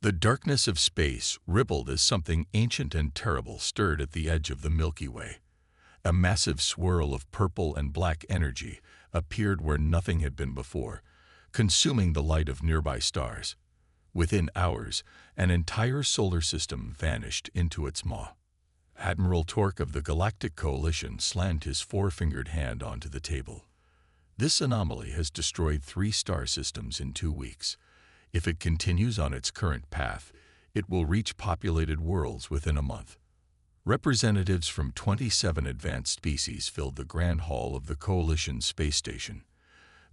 The darkness of space rippled as something ancient and terrible stirred at the edge of the Milky Way. A massive swirl of purple and black energy appeared where nothing had been before, consuming the light of nearby stars. Within hours, an entire solar system vanished into its maw. Admiral Torque of the Galactic Coalition slammed his four-fingered hand onto the table. This anomaly has destroyed 3 star systems in 2 weeks. If it continues on its current path, it will reach populated worlds within a month. Representatives from 27 advanced species filled the Grand Hall of the Coalition's space station.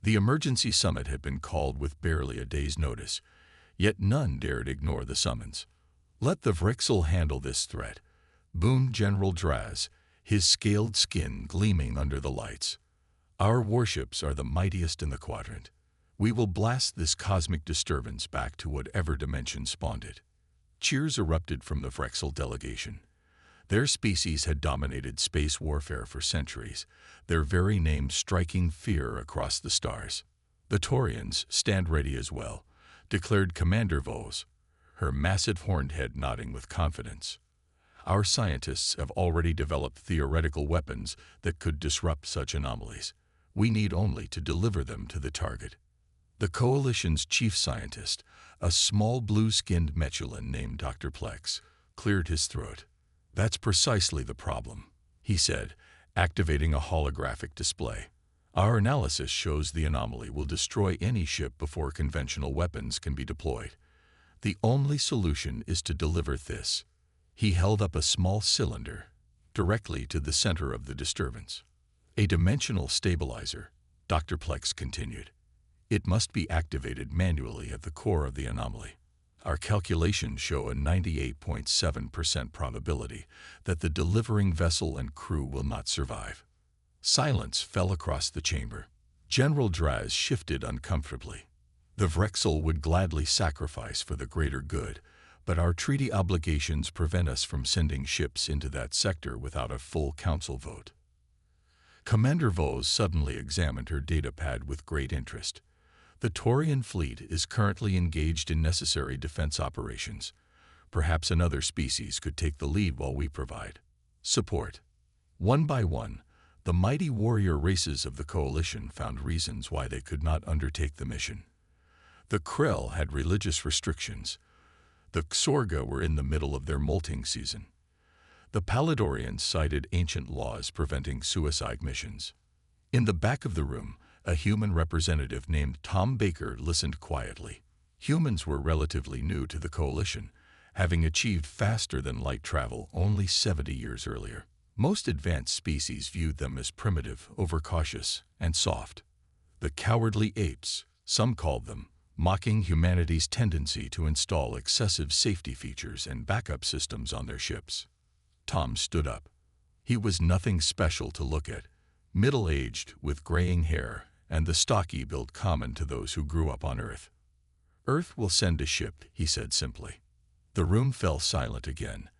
The emergency summit had been called with barely a day's notice, yet none dared ignore the summons. "Let the Vrexel handle this threat," boomed General Draz, his scaled skin gleaming under the lights. "Our warships are the mightiest in the quadrant. We will blast this cosmic disturbance back to whatever dimension spawned it." Cheers erupted from the Vrexel delegation. Their species had dominated space warfare for centuries, their very name striking fear across the stars. "The Taurians stand ready as well," declared Commander Vos, her massive horned head nodding with confidence. "Our scientists have already developed theoretical weapons that could disrupt such anomalies. We need only to deliver them to the target." The Coalition's chief scientist, a small blue-skinned Metulan named Dr. Plex, cleared his throat. "That's precisely the problem," he said, activating a holographic display. "Our analysis shows the anomaly will destroy any ship before conventional weapons can be deployed. The only solution is to deliver this." He held up a small cylinder directly to the center of the disturbance. "A dimensional stabilizer," Dr. Plex continued. "It must be activated manually at the core of the anomaly. Our calculations show a 98.7% probability that the delivering vessel and crew will not survive." Silence fell across the chamber. General Draz shifted uncomfortably. "The Vrexel would gladly sacrifice for the greater good, but our treaty obligations prevent us from sending ships into that sector without a full council vote." Commander Vos suddenly examined her datapad with great interest. "The Taurian fleet is currently engaged in necessary defense operations. Perhaps another species could take the lead while we provide support." One by one, the mighty warrior races of the Coalition found reasons why they could not undertake the mission. The Krell had religious restrictions. The Xorga were in the middle of their molting season. The Palladorians cited ancient laws preventing suicide missions. In the back of the room, a human representative named Tom Baker listened quietly. Humans were relatively new to the Coalition, having achieved faster-than-light travel only 70 years earlier. Most advanced species viewed them as primitive, overcautious, and soft. "The cowardly apes," some called them, mocking humanity's tendency to install excessive safety features and backup systems on their ships. Tom stood up. He was nothing special to look at, middle-aged, with graying hair, and the stocky build common to those who grew up on Earth. "Earth will send a ship," he said simply. The room fell silent again,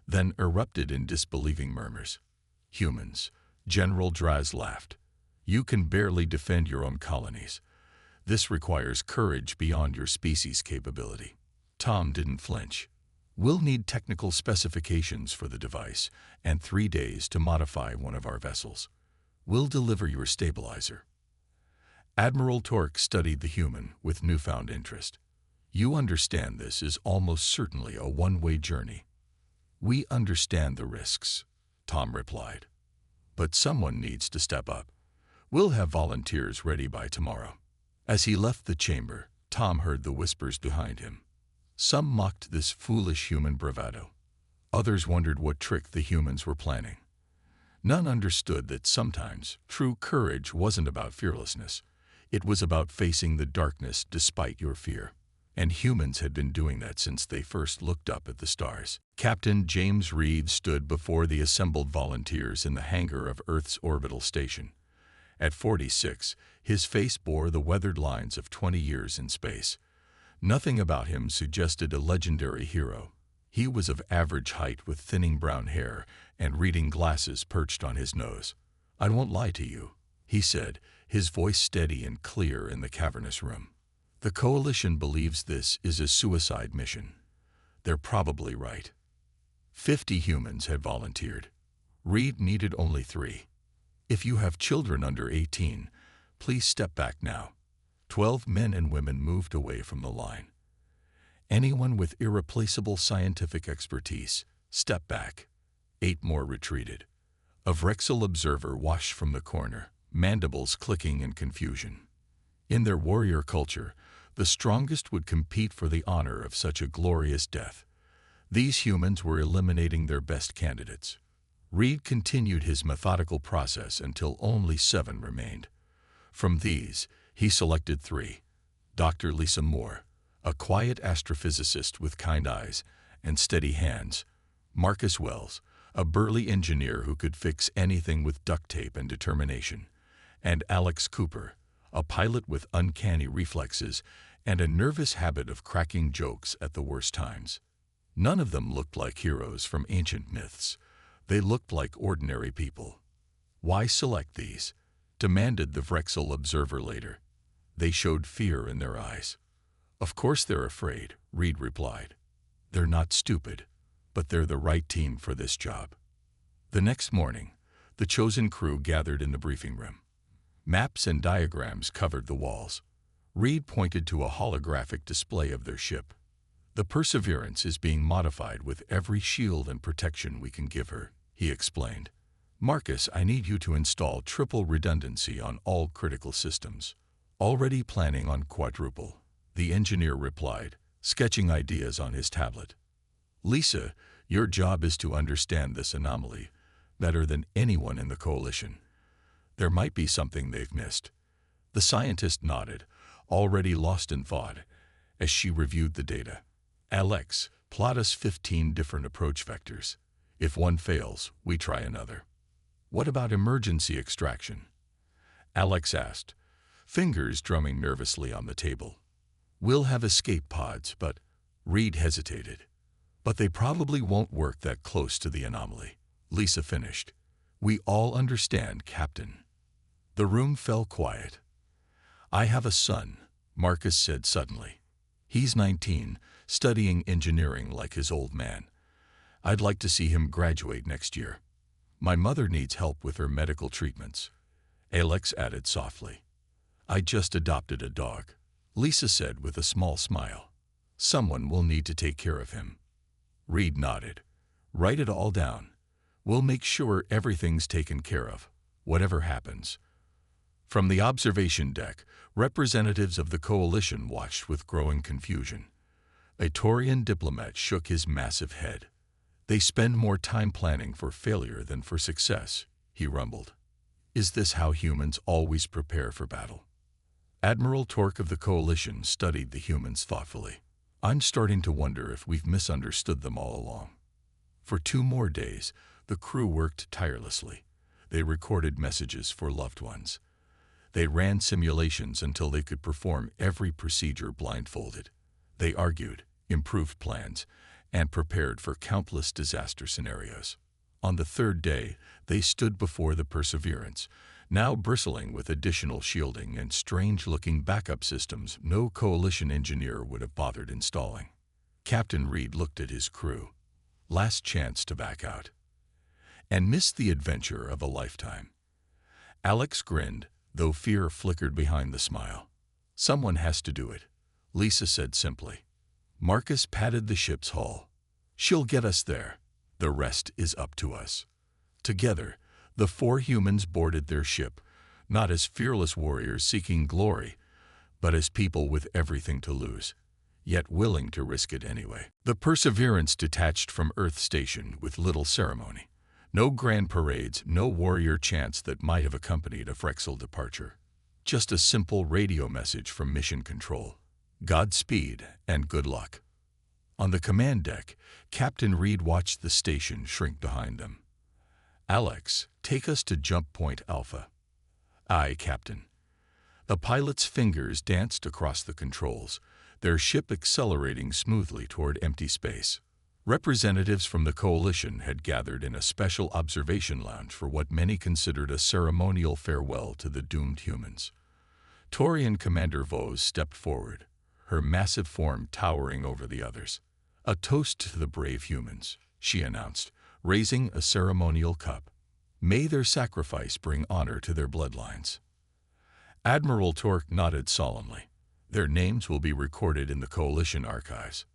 then erupted in disbelieving murmurs. "Humans," General Draz laughed. "You can barely defend your own colonies. This requires courage beyond your species' capability." Tom didn't flinch. "We'll need technical specifications for the device and 3 days to modify one of our vessels. We'll deliver your stabilizer." Admiral Torque studied the human with newfound interest. "You understand this is almost certainly a one-way journey." "We understand the risks," Tom replied. "But someone needs to step up. We'll have volunteers ready by tomorrow." As he left the chamber, Tom heard the whispers behind him. Some mocked this foolish human bravado. Others wondered what trick the humans were planning. None understood that sometimes true courage wasn't about fearlessness. It was about facing the darkness despite your fear. And humans had been doing that since they first looked up at the stars. Captain James Reed stood before the assembled volunteers in the hangar of Earth's orbital station. At 46, his face bore the weathered lines of 20 years in space. Nothing about him suggested a legendary hero. He was of average height with thinning brown hair and reading glasses perched on his nose. "I won't lie to you," he said, his voice steady and clear in the cavernous room. "The Coalition believes this is a suicide mission. They're probably right. 50 humans had volunteered. Reed needed only 3. If you have children under 18, please step back now. 12 men and women moved away from the line. Anyone with irreplaceable scientific expertise, step back. 8 more retreated. A Vrexel observer watched from the corner, mandibles clicking in confusion. In their warrior culture, the strongest would compete for the honor of such a glorious death. These humans were eliminating their best candidates. Reed continued his methodical process until only 7 remained. From these, he selected 3. Dr. Lisa Moore, a quiet astrophysicist with kind eyes and steady hands. Marcus Wells, a burly engineer who could fix anything with duct tape and determination. And Alex Cooper, a pilot with uncanny reflexes and a nervous habit of cracking jokes at the worst times. None of them looked like heroes from ancient myths. They looked like ordinary people. Why select these? Demanded the Vrexel observer later. They showed fear in their eyes. Of course they're afraid, Reed replied. They're not stupid, but they're the right team for this job. The next morning, the chosen crew gathered in the briefing room. Maps and diagrams covered the walls. Reed pointed to a holographic display of their ship. The Perseverance is being modified with every shield and protection we can give her, he explained. Marcus, I need you to install triple redundancy on all critical systems. Already planning on quadruple, the engineer replied, sketching ideas on his tablet. Lisa, your job is to understand this anomaly better than anyone in the coalition. There might be something they've missed. The scientist nodded, already lost in thought, as she reviewed the data. Alex, plot us 15 different approach vectors. If one fails, we try another. What about emergency extraction? Alex asked, fingers drumming nervously on the table. We'll have escape pods, but Reed hesitated. But they probably won't work that close to the anomaly. Lisa finished. We all understand, Captain. The room fell quiet. I have a son, Marcus said suddenly. He's 19, studying engineering like his old man. I'd like to see him graduate next year. My mother needs help with her medical treatments. Alex added softly. I just adopted a dog, Lisa said with a small smile. Someone will need to take care of him. Reed nodded. Write it all down. We'll make sure everything's taken care of, whatever happens. From the observation deck, representatives of the coalition watched with growing confusion. A Taurian diplomat shook his massive head. They spend more time planning for failure than for success, he rumbled. Is this how humans always prepare for battle? Admiral Torque of the coalition studied the humans thoughtfully. I'm starting to wonder if we've misunderstood them all along. For 2 more days, the crew worked tirelessly. They recorded messages for loved ones. They ran simulations until they could perform every procedure blindfolded. They argued, improved plans, and prepared for countless disaster scenarios. On the 3rd day, they stood before the Perseverance, now bristling with additional shielding and strange-looking backup systems no coalition engineer would have bothered installing. Captain Reed looked at his crew. Last chance to back out. And missed the adventure of a lifetime. Alex grinned, though fear flickered behind the smile. Someone has to do it, Lisa said simply. Marcus patted the ship's hull. She'll get us there. The rest is up to us. Together, the 4 humans boarded their ship, not as fearless warriors seeking glory, but as people with everything to lose, yet willing to risk it anyway. The Perseverance detached from Earth Station with little ceremony. No grand parades, no warrior chants that might have accompanied a Vrexel departure. Just a simple radio message from Mission Control. Godspeed and good luck. On the command deck, Captain Reed watched the station shrink behind them. Alex, take us to Jump Point Alpha. Aye, Captain. The pilot's fingers danced across the controls, their ship accelerating smoothly toward empty space. Representatives from the coalition had gathered in a special observation lounge for what many considered a ceremonial farewell to the doomed humans. Taurian Commander Vos stepped forward, her massive form towering over the others. "A toast to the brave humans," she announced, raising a ceremonial cup. "May their sacrifice bring honor to their bloodlines." Admiral Torque nodded solemnly. "Their names will be recorded in the Coalition archives."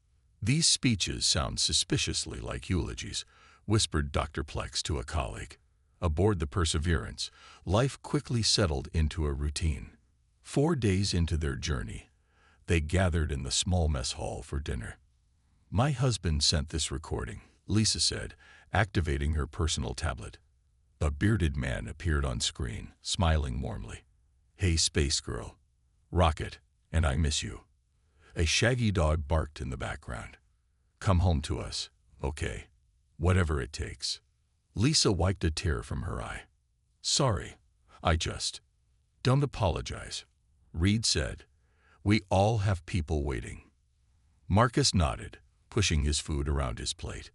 "These speeches sound suspiciously like eulogies," whispered Dr. Plex to a colleague. Aboard the Perseverance, life quickly settled into a routine. 4 days into their journey, they gathered in the small mess hall for dinner. "My husband sent this recording," Lisa said, activating her personal tablet. A bearded man appeared on screen, smiling warmly. "Hey, space girl. Rocket, and I miss you." A shaggy dog barked in the background. "Come home to us, okay? Whatever it takes." Lisa wiped a tear from her eye. "Sorry, I just..." "Don't apologize," Reed said. "We all have people waiting." Marcus nodded, pushing his food around his plate.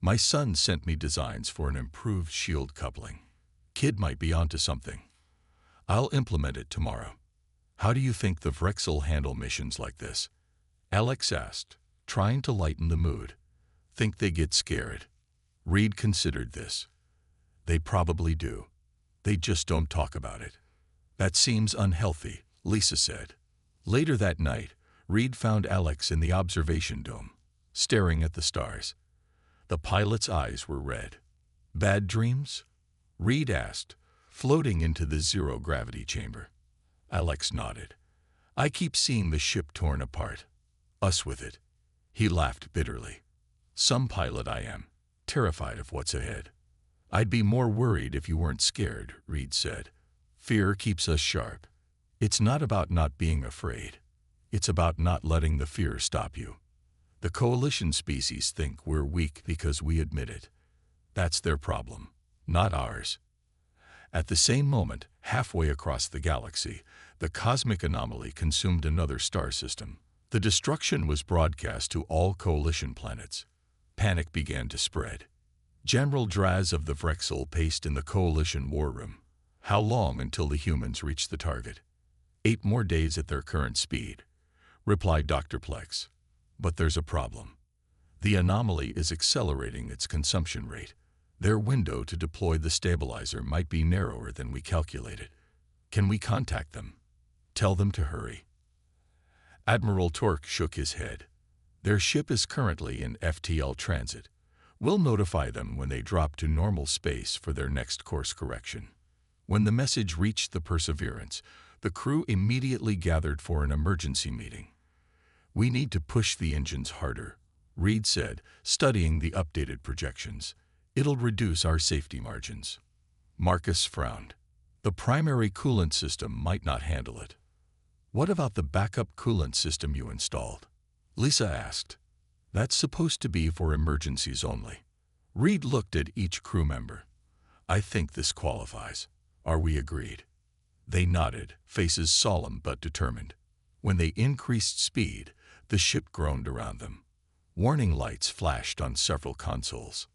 "My son sent me designs for an improved shield coupling. Kid might be onto something. I'll implement it tomorrow." "How do you think the Vrexel handle missions like this?" Alex asked, trying to lighten the mood. "Think they get scared?" Reed considered this. "They probably do. They just don't talk about it." "That seems unhealthy," Lisa said. Later that night, Reed found Alex in the observation dome, staring at the stars. The pilot's eyes were red. "Bad dreams?" Reed asked, floating into the zero-gravity chamber. Alex nodded. "I keep seeing the ship torn apart. Us with it." He laughed bitterly. "Some pilot I am, terrified of what's ahead." "I'd be more worried if you weren't scared," Reed said. "Fear keeps us sharp. It's not about not being afraid. It's about not letting the fear stop you. The Coalition species think we're weak because we admit it. That's their problem, not ours." At the same moment, halfway across the galaxy, the cosmic anomaly consumed another star system. The destruction was broadcast to all Coalition planets. Panic began to spread. General Draz of the Vrexel paced in the Coalition war room. "How long until the humans reach the target?" 8 more days at their current speed," replied Dr. Plex. "But there's a problem. The anomaly is accelerating its consumption rate. Their window to deploy the stabilizer might be narrower than we calculated. Can we contact them? Tell them to hurry." Admiral Torque shook his head. "Their ship is currently in FTL transit. We'll notify them when they drop to normal space for their next course correction." When the message reached the Perseverance, the crew immediately gathered for an emergency meeting. "We need to push the engines harder," Reed said, studying the updated projections. "It'll reduce our safety margins." Marcus frowned. "The primary coolant system might not handle it." "What about the backup coolant system you installed?" Lisa asked. "That's supposed to be for emergencies only." Reed looked at each crew member. "I think this qualifies. Are we agreed?" They nodded, faces solemn but determined. When they increased speed, the ship groaned around them. Warning lights flashed on several consoles.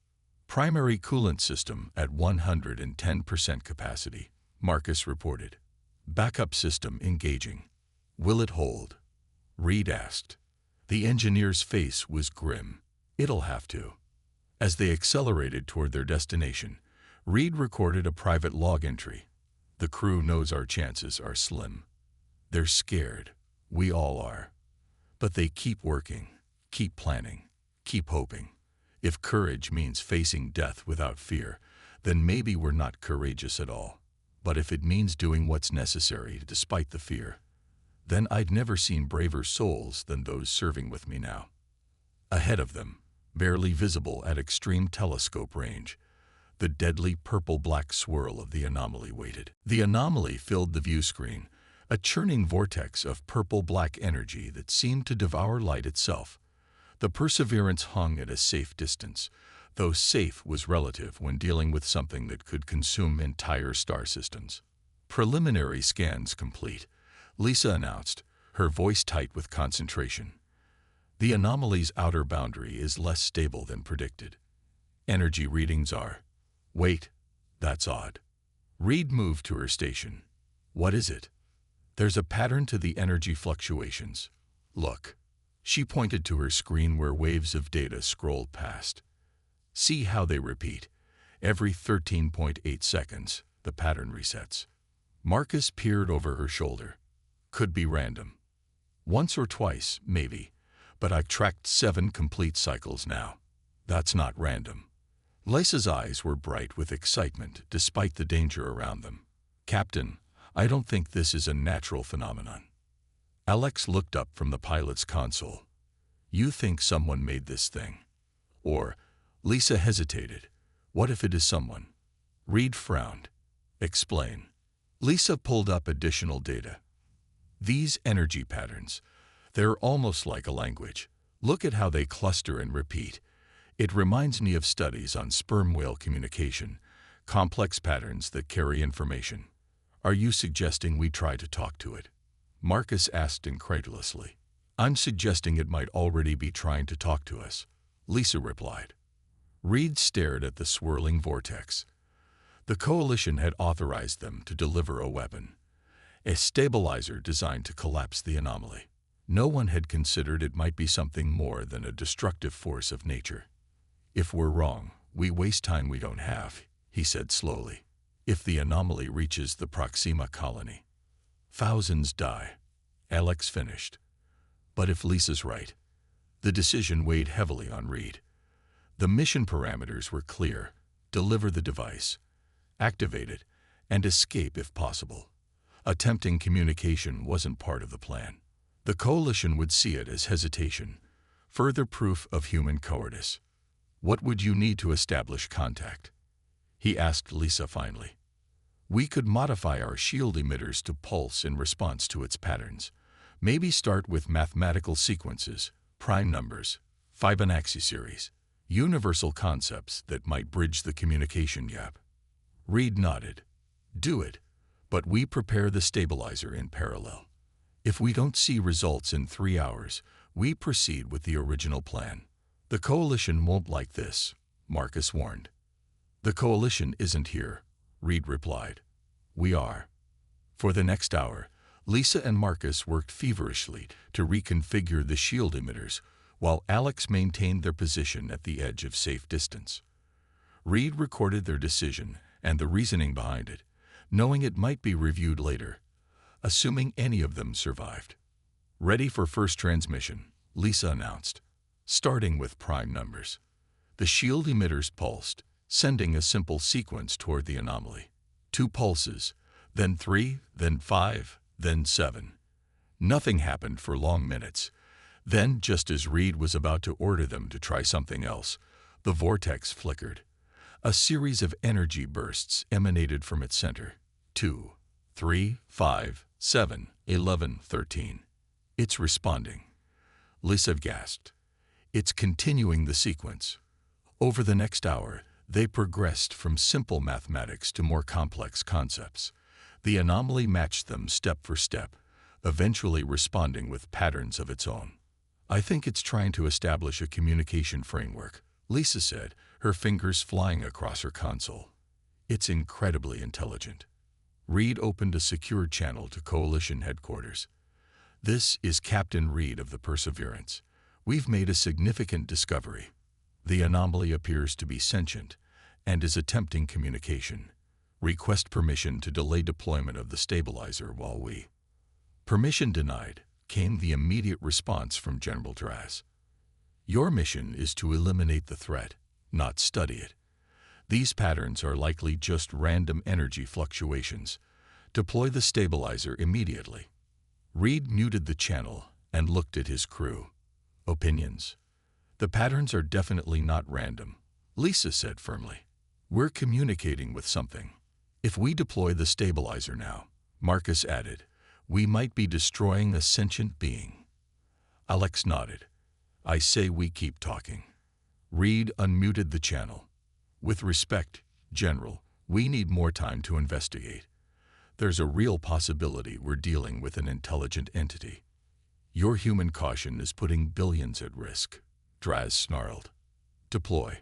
"Primary coolant system at 110% capacity," Marcus reported. "Backup system engaging. Will it hold?" Reed asked. The engineer's face was grim. "It'll have to." As they accelerated toward their destination, Reed recorded a private log entry. "The crew knows our chances are slim. They're scared. We all are. But they keep working, keep planning, keep hoping. If courage means facing death without fear, then maybe we're not courageous at all. But if it means doing what's necessary despite the fear, then I'd never seen braver souls than those serving with me now." Ahead of them, barely visible at extreme telescope range, the deadly purple-black swirl of the anomaly waited. The anomaly filled the view screen, a churning vortex of purple-black energy that seemed to devour light itself. The Perseverance hung at a safe distance, though safe was relative when dealing with something that could consume entire star systems. "Preliminary scans complete," Lisa announced, her voice tight with concentration. "The anomaly's outer boundary is less stable than predicted. Energy readings are..." "Wait, that's odd." Reed moved to her station. "What is it?" "There's a pattern to the energy fluctuations. Look." She pointed to her screen where waves of data scrolled past. See how they repeat. Every 13.8 seconds, the pattern resets. Marcus peered over her shoulder. Could be random. Once or twice, maybe, but I've tracked 7 complete cycles now. That's not random. Lysa's eyes were bright with excitement despite the danger around them. Captain, I don't think this is a natural phenomenon. Alex looked up from the pilot's console. You think someone made this thing? Or, Lisa hesitated. What if it is someone? Reed frowned. Explain. Lisa pulled up additional data. These energy patterns, they're almost like a language. Look at how they cluster and repeat. It reminds me of studies on sperm whale communication, complex patterns that carry information. Are you suggesting we try to talk to it? Marcus asked incredulously. I'm suggesting it might already be trying to talk to us, Lisa replied. Reed stared at the swirling vortex. The Coalition had authorized them to deliver a weapon, a stabilizer designed to collapse the anomaly. No one had considered it might be something more than a destructive force of nature. If we're wrong, we waste time we don't have, he said slowly. If the anomaly reaches the Proxima colony, thousands die, Alex finished. But if Lisa's right, the decision weighed heavily on Reed. The mission parameters were clear: deliver the device, activate it, and escape if possible. Attempting communication wasn't part of the plan. The Coalition would see it as hesitation, further proof of human cowardice. What would you need to establish contact? He asked Lisa finally. We could modify our shield emitters to pulse in response to its patterns. Maybe start with mathematical sequences, prime numbers, Fibonacci series, universal concepts that might bridge the communication gap. Reed nodded. Do it, but we prepare the stabilizer in parallel. If we don't see results in 3 hours, we proceed with the original plan. The Coalition won't like this, Marcus warned. The Coalition isn't here, Reed replied. We are. For the next hour, Lisa and Marcus worked feverishly to reconfigure the shield emitters, while Alex maintained their position at the edge of safe distance. Reed recorded their decision and the reasoning behind it, knowing it might be reviewed later, assuming any of them survived. Ready for first transmission, Lisa announced, starting with prime numbers. The shield emitters pulsed, sending a simple sequence toward the anomaly. 2 pulses, then 3, then 5, then 7. Nothing happened for long minutes. Then, just as Reed was about to order them to try something else, the vortex flickered. A series of energy bursts emanated from its center. 2, 3, 5, 7, 11, 13. It's responding. Lisa gasped. It's continuing the sequence. Over the next hour, they progressed from simple mathematics to more complex concepts. The anomaly matched them step for step, eventually responding with patterns of its own. I think it's trying to establish a communication framework, Lisa said, her fingers flying across her console. It's incredibly intelligent. Reed opened a secure channel to Coalition headquarters. This is Captain Reed of the Perseverance. We've made a significant discovery. The anomaly appears to be sentient and is attempting communication. Request permission to delay deployment of the stabilizer while we... Permission denied, came the immediate response from General Draz. Your mission is to eliminate the threat, not study it. These patterns are likely just random energy fluctuations. Deploy the stabilizer immediately. Reed muted the channel and looked at his crew. Opinions? The patterns are definitely not random, Lisa said firmly. We're communicating with something. If we deploy the stabilizer now, Marcus added, we might be destroying a sentient being. Alex nodded. I say we keep talking. Reed unmuted the channel. With respect, General, we need more time to investigate. There's a real possibility we're dealing with an intelligent entity. Your human caution is putting billions at risk, Draz snarled. Deploy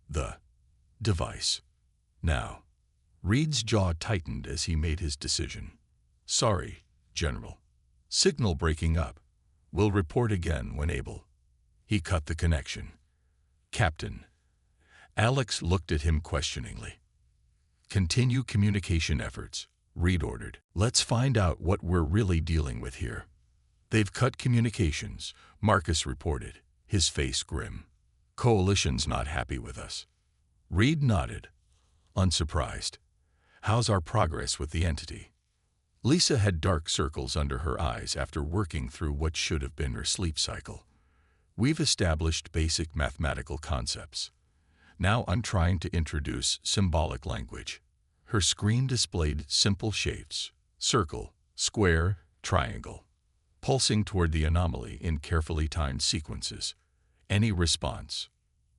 the device. Now. Reed's jaw tightened as he made his decision. Sorry, General. Signal breaking up. We'll report again when able. He cut the connection. Captain. Alex looked at him questioningly. Continue communication efforts, Reed ordered. Let's find out what we're really dealing with here. They've cut communications, Marcus reported, his face grim. Coalition's not happy with us. Reed nodded, unsurprised. How's our progress with the entity? Lisa had dark circles under her eyes after working through what should have been her sleep cycle. We've established basic mathematical concepts. Now I'm trying to introduce symbolic language. Her screen displayed simple shapes: circle, square, triangle, pulsing toward the anomaly in carefully timed sequences. Any response?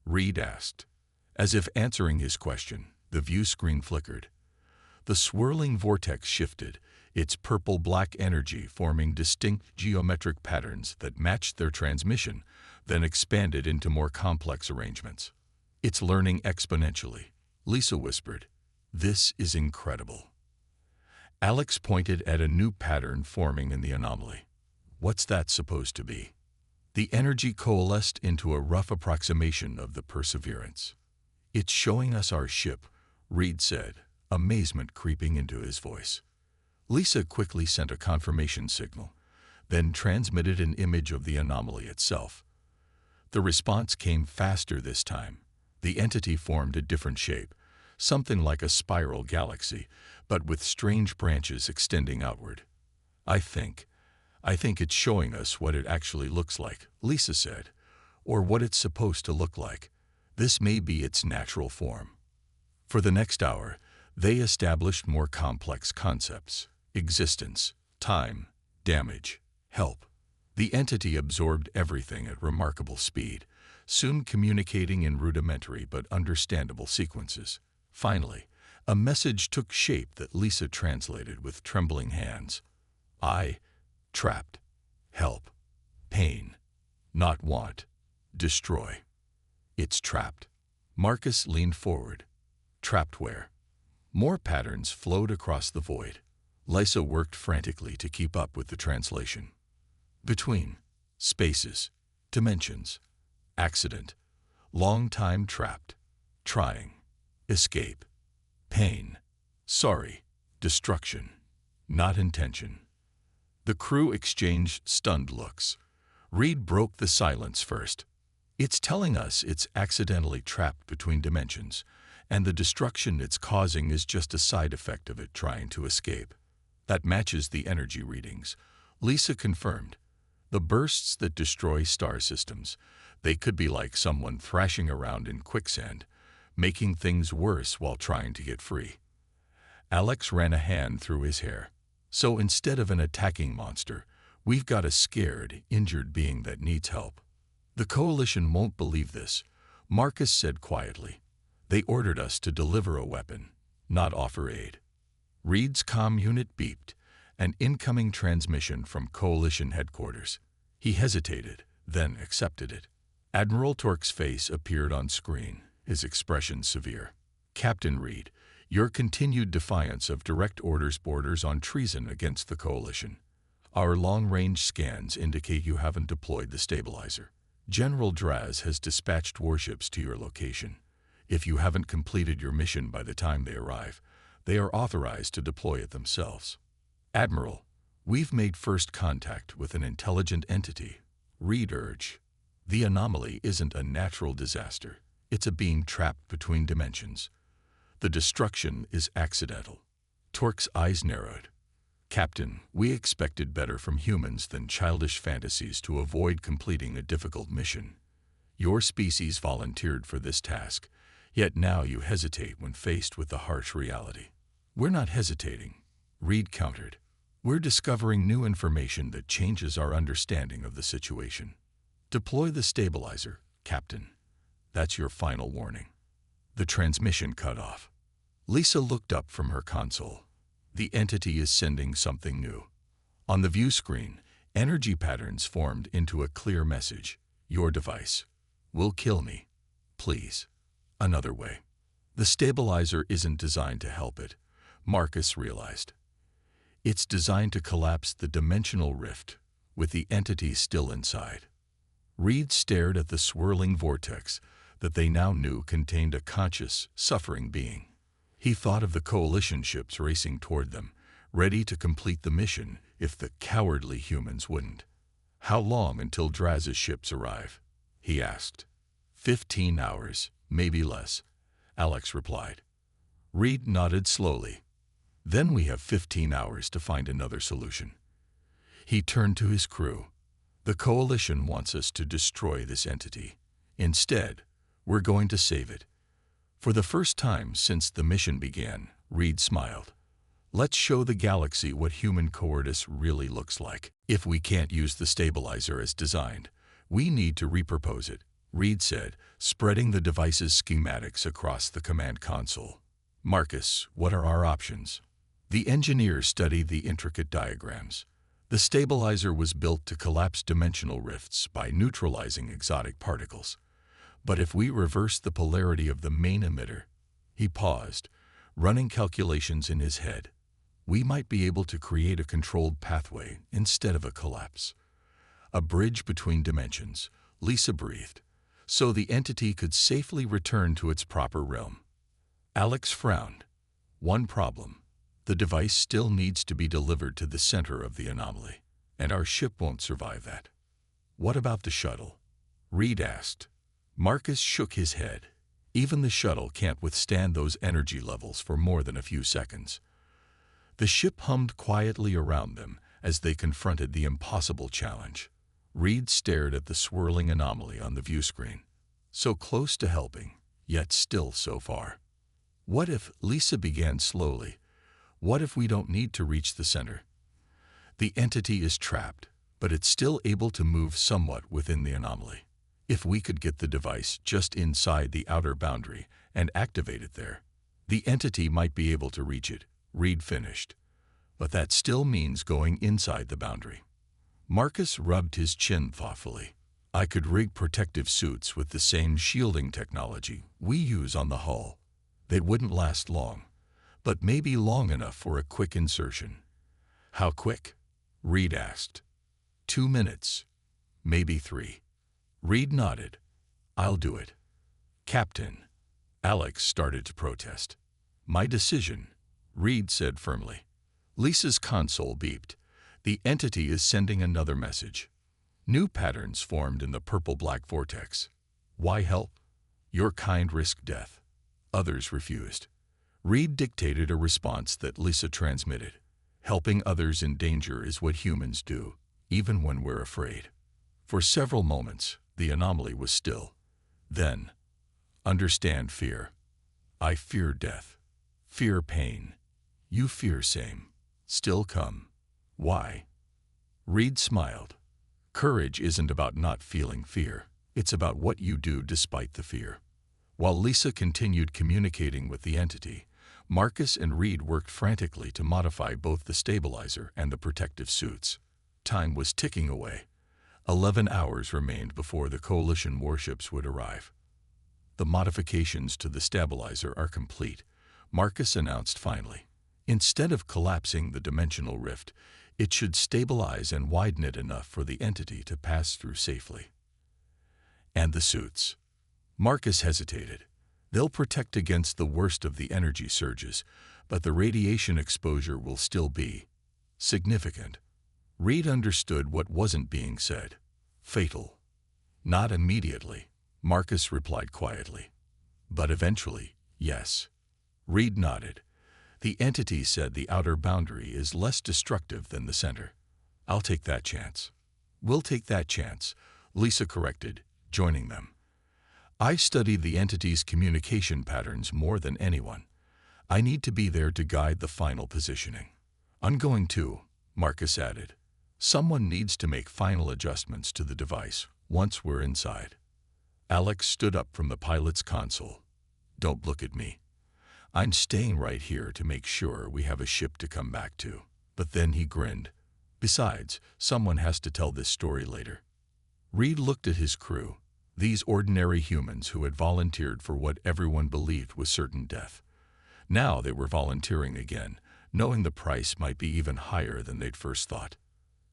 Reed asked. As if answering his question, the view screen flickered. The swirling vortex shifted, its purple-black energy forming distinct geometric patterns that matched their transmission, then expanded into more complex arrangements. It's learning exponentially, Lisa whispered. This is incredible. Alex pointed at a new pattern forming in the anomaly. What's that supposed to be? The energy coalesced into a rough approximation of the Perseverance. It's showing us our ship, Reed said, amazement creeping into his voice. Lisa quickly sent a confirmation signal, then transmitted an image of the anomaly itself. The response came faster this time. The entity formed a different shape, something like a spiral galaxy, but with strange branches extending outward. I think it's showing us what it actually looks like, Lisa said, or what it's supposed to look like. This may be its natural form. For the next hour, they established more complex concepts: existence, time, damage, help. The entity absorbed everything at remarkable speed, soon communicating in rudimentary but understandable sequences. Finally, a message took shape that Lisa translated with trembling hands. Trapped. Help. Pain. Not want. Destroy. It's trapped. Marcus leaned forward. Trapped where? More patterns flowed across the void. Lisa worked frantically to keep up with the translation. Between. Spaces. Dimensions. Accident. Long time trapped. Trying. Escape. Pain. Sorry. Destruction. Not intention. The crew exchanged stunned looks. Reed broke the silence first. It's telling us it's accidentally trapped between dimensions, and the destruction it's causing is just a side effect of it trying to escape. That matches the energy readings, Lisa confirmed. The bursts that destroy star systems, they could be like someone thrashing around in quicksand, making things worse while trying to get free. Alex ran a hand through his hair. So instead of an attacking monster, we've got a scared, injured being that needs help. The Coalition won't believe this, Marcus said quietly. They ordered us to deliver a weapon, not offer aid. Reed's comm unit beeped, an incoming transmission from Coalition headquarters. He hesitated, then accepted it. Admiral Torque's face appeared on screen, his expression severe. Captain Reed, your continued defiance of direct orders borders on treason against the Coalition. Our long-range scans indicate you haven't deployed the stabilizer. General Draz has dispatched warships to your location. If you haven't completed your mission by the time they arrive, they are authorized to deploy it themselves. Admiral, we've made first contact with an intelligent entity, Reed urged. The anomaly isn't a natural disaster. It's a being trapped between dimensions. The destruction is accidental. Torque's eyes narrowed. Captain, we expected better from humans than childish fantasies to avoid completing a difficult mission. Your species volunteered for this task, yet now you hesitate when faced with the harsh reality. We're not hesitating, Reed countered. We're discovering new information that changes our understanding of the situation. Deploy the stabilizer, Captain. That's your final warning. The transmission cut off. Lisa looked up from her console. The entity is sending something new. On the view screen, energy patterns formed into a clear message. Your device will kill me. Please. Another way. The stabilizer isn't designed to help it, Marcus realized. It's designed to collapse the dimensional rift, with the entity still inside. Reed stared at the swirling vortex that they now knew contained a conscious, suffering being. He thought of the coalition ships racing toward them, ready to complete the mission if the cowardly humans wouldn't. "How long until Draz's ships arrive?" he asked. 15 hours, maybe less," Alex replied. Reed nodded slowly. "Then we have 15 hours to find another solution." He turned to his crew. "The Coalition wants us to destroy this entity. Instead, we're going to save it." For the first time since the mission began, Reed smiled. "Let's show the galaxy what human cowardice really looks like. If we can't use the stabilizer as designed, we need to repurpose it," Reed said, spreading the device's schematics across the command console. "Marcus, what are our options?" The engineer studied the intricate diagrams. The stabilizer was built to collapse dimensional rifts by neutralizing exotic particles. But if we reverse the polarity of the main emitter, he paused, running calculations in his head, we might be able to create a controlled pathway instead of a collapse. A bridge between dimensions, Lisa breathed, so the entity could safely return to its proper realm. Alex frowned. One problem. The device still needs to be delivered to the center of the anomaly, and our ship won't survive that. "What about the shuttle?" Reed asked. Marcus shook his head. "Even the shuttle can't withstand those energy levels for more than a few seconds." The ship hummed quietly around them as they confronted the impossible challenge. Reed stared at the swirling anomaly on the view screen. So close to helping, yet still so far. "What if," Lisa began slowly, "what if we don't need to reach the center? The entity is trapped, but it's still able to move somewhat within the anomaly. If we could get the device just inside the outer boundary and activate it there, the entity might be able to reach it," Reed finished. "But that still means going inside the boundary." Marcus rubbed his chin thoughtfully. "I could rig protective suits with the same shielding technology we use on the hull. They wouldn't last long, but maybe long enough for a quick insertion." "How quick?" Reed asked. 2 minutes, maybe 3. Reed nodded. "I'll do it." "Captain," Alex started to protest. "My decision," Reed said firmly. Lisa's console beeped. The entity is sending another message. New patterns formed in the purple-black vortex. "Why help? Your kind risk death. Others refused." Reed dictated a response that Lisa transmitted. "Helping others in danger is what humans do, even when we're afraid." For several moments, the anomaly was still. Then, "Understand fear. I fear death. Fear pain. You fear same. Still come. Why?" Reed smiled. "Courage isn't about not feeling fear. It's about what you do despite the fear." While Lisa continued communicating with the entity, Marcus and Reed worked frantically to modify both the stabilizer and the protective suits. Time was ticking away. 11 hours remained before the Coalition warships would arrive. "The modifications to the stabilizer are complete," Marcus announced finally. "Instead of collapsing the dimensional rift, it should stabilize and widen it enough for the entity to pass through safely." "And the suits?" Marcus hesitated. "They'll protect against the worst of the energy surges, but the radiation exposure will still be significant." Reed understood what wasn't being said. "Fatal." "Not immediately," Marcus replied quietly. "But eventually, yes." Reed nodded. "The entity said the outer boundary is less destructive than the center." "I'll take that chance." "We'll take that chance," Lisa corrected, joining them. "I studied the entity's communication patterns more than anyone. I need to be there to guide the final positioning." "I'm going too," Marcus added. "Someone needs to make final adjustments to the device once we're inside." Alex stood up from the pilot's console. "Don't look at me. I'm staying right here to make sure we have a ship to come back to." But then he grinned. "Besides, someone has to tell this story later." Reed looked at his crew, these ordinary humans who had volunteered for what everyone believed was certain death. Now they were volunteering again, knowing the price might be even higher than they'd first thought.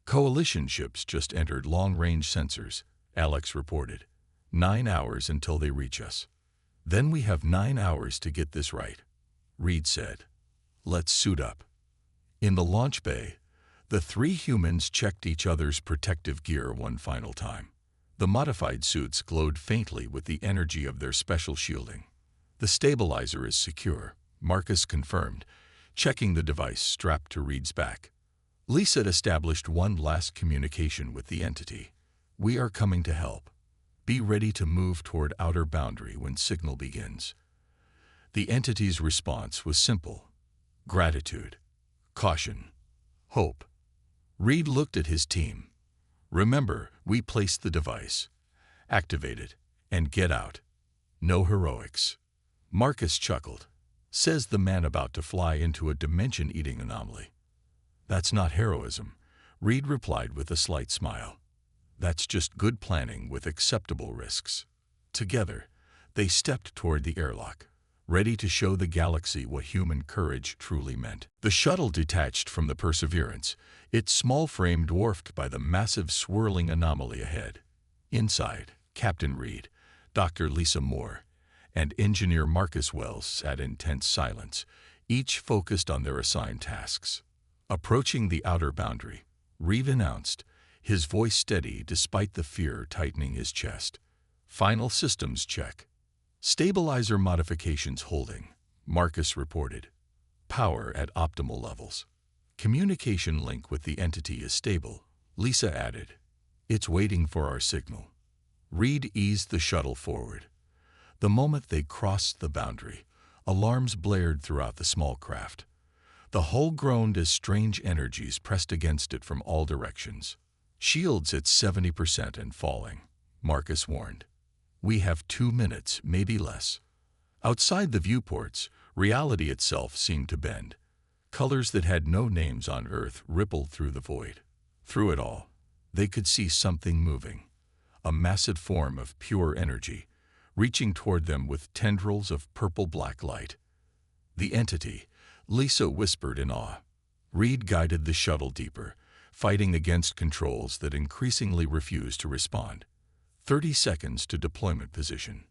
Coalition ships just entered long-range sensors, Alex reported. 9 hours until they reach us. Then we have 9 hours to get this right, Reed said. Let's suit up. In the launch bay, the three humans checked each other's protective gear one final time. The modified suits glowed faintly with the energy of their special shielding. The stabilizer is secure, Marcus confirmed, checking the device strapped to Reed's back. Lisa established one last communication with the entity. We are coming to help. Be ready to move toward outer boundary when signal begins. The entity's response was simple. Gratitude, caution, hope. Reed looked at his team. Remember, we placed the device. Activate it and get out. No heroics. Marcus chuckled. Says the man about to fly into a dimension-eating anomaly. That's not heroism, Reed replied with a slight smile. That's just good planning with acceptable risks. Together, they stepped toward the airlock, ready to show the galaxy what human courage truly meant. The shuttle detached from the Perseverance, its small frame dwarfed by the massive swirling anomaly ahead. Inside, Captain Reed, Dr. Lisa Moore, and Engineer Marcus Wells sat in tense silence, each focused on their assigned tasks. Approaching the outer boundary, Reed announced, his voice steady despite the fear tightening his chest. Final systems check. Stabilizer modifications holding, Marcus reported. Power at optimal levels. Communication link with the entity is stable, Lisa added. It's waiting for our signal. Reed eased the shuttle forward. The moment they crossed the boundary, alarms blared throughout the small craft. The hull groaned as strange energies pressed against it from all directions. Shields at 70% and falling, Marcus warned. We have 2 minutes, maybe less. Outside the viewports, reality itself seemed to bend. Colors that had no names on Earth rippled through the void. Through it all, they could see something moving. A massive form of pure energy, reaching toward them with tendrils of purple-black light. The entity, Lisa whispered in awe. Reed guided the shuttle deeper, fighting against controls that increasingly refused to respond. 30 seconds to deployment position.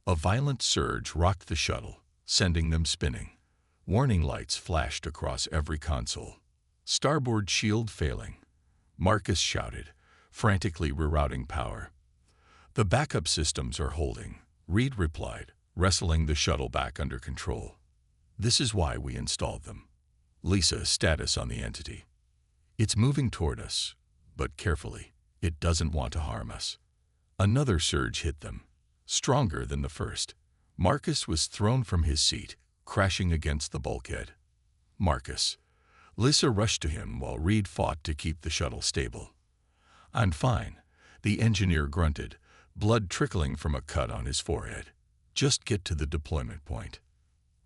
A violent surge rocked the shuttle, sending them spinning. Warning lights flashed across every console. Starboard shield failing, Marcus shouted, frantically rerouting power. The backup systems are holding, Reed replied, wrestling the shuttle back under control. This is why we installed them. Lisa, status on the entity. It's moving toward us, but carefully. It doesn't want to harm us. Another surge hit them, stronger than the first. Marcus was thrown from his seat, crashing against the bulkhead. Marcus. Lisa rushed to him while Reed fought to keep the shuttle stable. I'm fine, the engineer grunted, blood trickling from a cut on his forehead. Just get to the deployment point.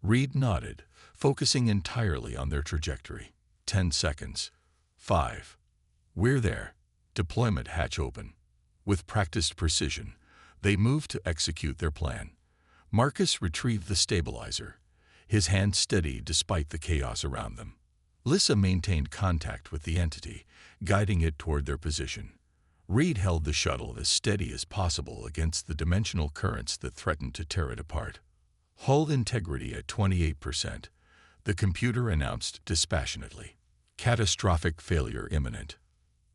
Reed nodded, focusing entirely on their trajectory. 10 seconds. 5. We're there. Deployment hatch open. With practiced precision, they moved to execute their plan. Marcus retrieved the stabilizer, his hand steady despite the chaos around them. Lisa maintained contact with the entity, guiding it toward their position. Reed held the shuttle as steady as possible against the dimensional currents that threatened to tear it apart. Hull integrity at 28%, the computer announced dispassionately. Catastrophic failure imminent.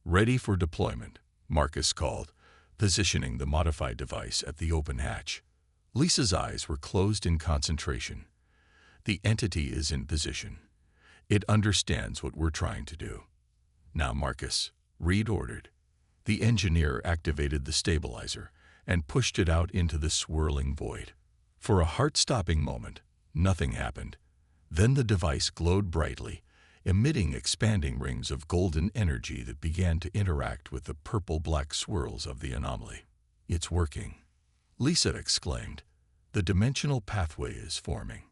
Ready for deployment, Marcus called, positioning the modified device at the open hatch. Lisa's eyes were closed in concentration. The entity is in position. It understands what we're trying to do. Now, Marcus, Reed ordered. The engineer activated the stabilizer and pushed it out into the swirling void. For a heart-stopping moment, nothing happened. Then the device glowed brightly, emitting expanding rings of golden energy that began to interact with the purple-black swirls of the anomaly. It's working, Lisa exclaimed. The dimensional pathway is forming.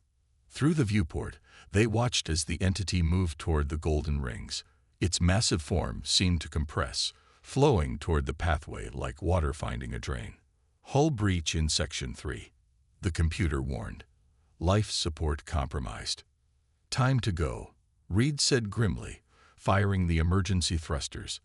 Through the viewport, they watched as the entity moved toward the golden rings. Its massive form seemed to compress, flowing toward the pathway like water finding a drain. Hull breach in Section 3. The computer warned. Life support compromised. Time to go, Reed said grimly, firing the emergency thrusters.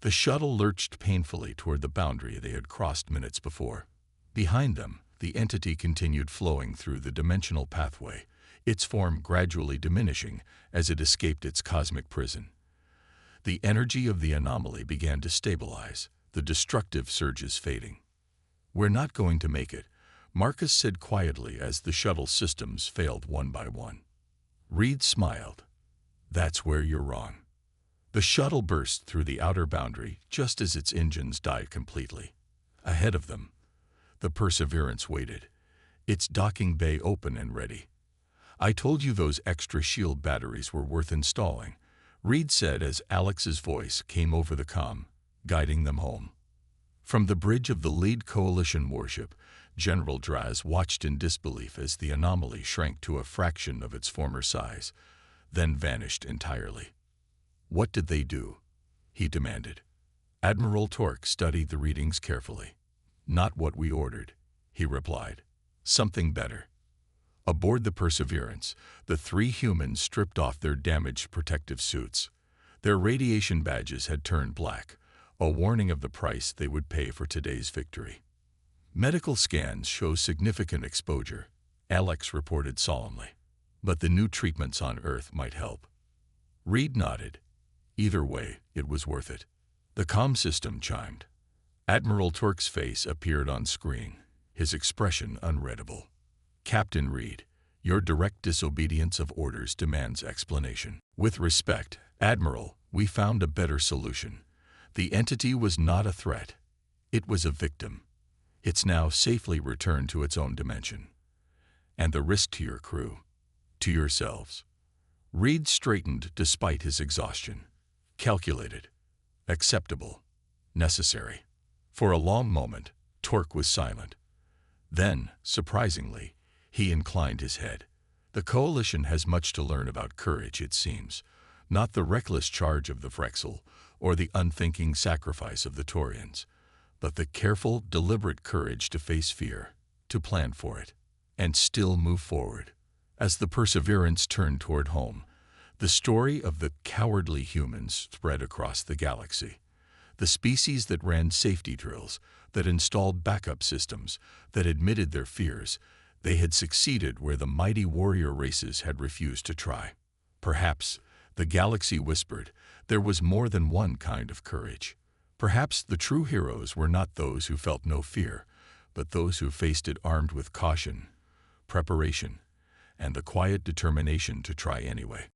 The shuttle lurched painfully toward the boundary they had crossed minutes before. Behind them, the entity continued flowing through the dimensional pathway, its form gradually diminishing as it escaped its cosmic prison. The energy of the anomaly began to stabilize, the destructive surges fading. "We're not going to make it," Marcus said quietly as the shuttle systems failed one by one. Reed smiled. "That's where you're wrong." The shuttle burst through the outer boundary just as its engines died completely. Ahead of them, the Perseverance waited, its docking bay open and ready. "I told you those extra shield batteries were worth installing," Reed said as Alex's voice came over the comm, guiding them home. From the bridge of the lead coalition warship, General Draz watched in disbelief as the anomaly shrank to a fraction of its former size, then vanished entirely. "What did they do?" he demanded. Admiral Torque studied the readings carefully. "Not what we ordered," he replied. "Something better." Aboard the Perseverance, the three humans stripped off their damaged protective suits. Their radiation badges had turned black, a warning of the price they would pay for today's victory. "Medical scans show significant exposure," Alex reported solemnly. "But the new treatments on Earth might help." Reed nodded. Either way, it was worth it. The comm system chimed. Admiral Torque's face appeared on screen, his expression unreadable. "Captain Reed, your direct disobedience of orders demands explanation." "With respect, Admiral, we found a better solution. The entity was not a threat. It was a victim. It's now safely returned to its own dimension. And the risk to your crew, to yourselves." Reed straightened despite his exhaustion. Calculated, acceptable, necessary. For a long moment, Torque was silent. Then, surprisingly, he inclined his head. "The Coalition has much to learn about courage, it seems. Not the reckless charge of the Frexel, or the unthinking sacrifice of the Taurians, but the careful, deliberate courage to face fear, to plan for it, and still move forward." As the Perseverance turned toward home, the story of the cowardly humans spread across the galaxy. The species that ran safety drills, that installed backup systems, that admitted their fears, they had succeeded where the mighty warrior races had refused to try. Perhaps, the galaxy whispered, there was more than one kind of courage. Perhaps the true heroes were not those who felt no fear, but those who faced it armed with caution, preparation, and the quiet determination to try anyway.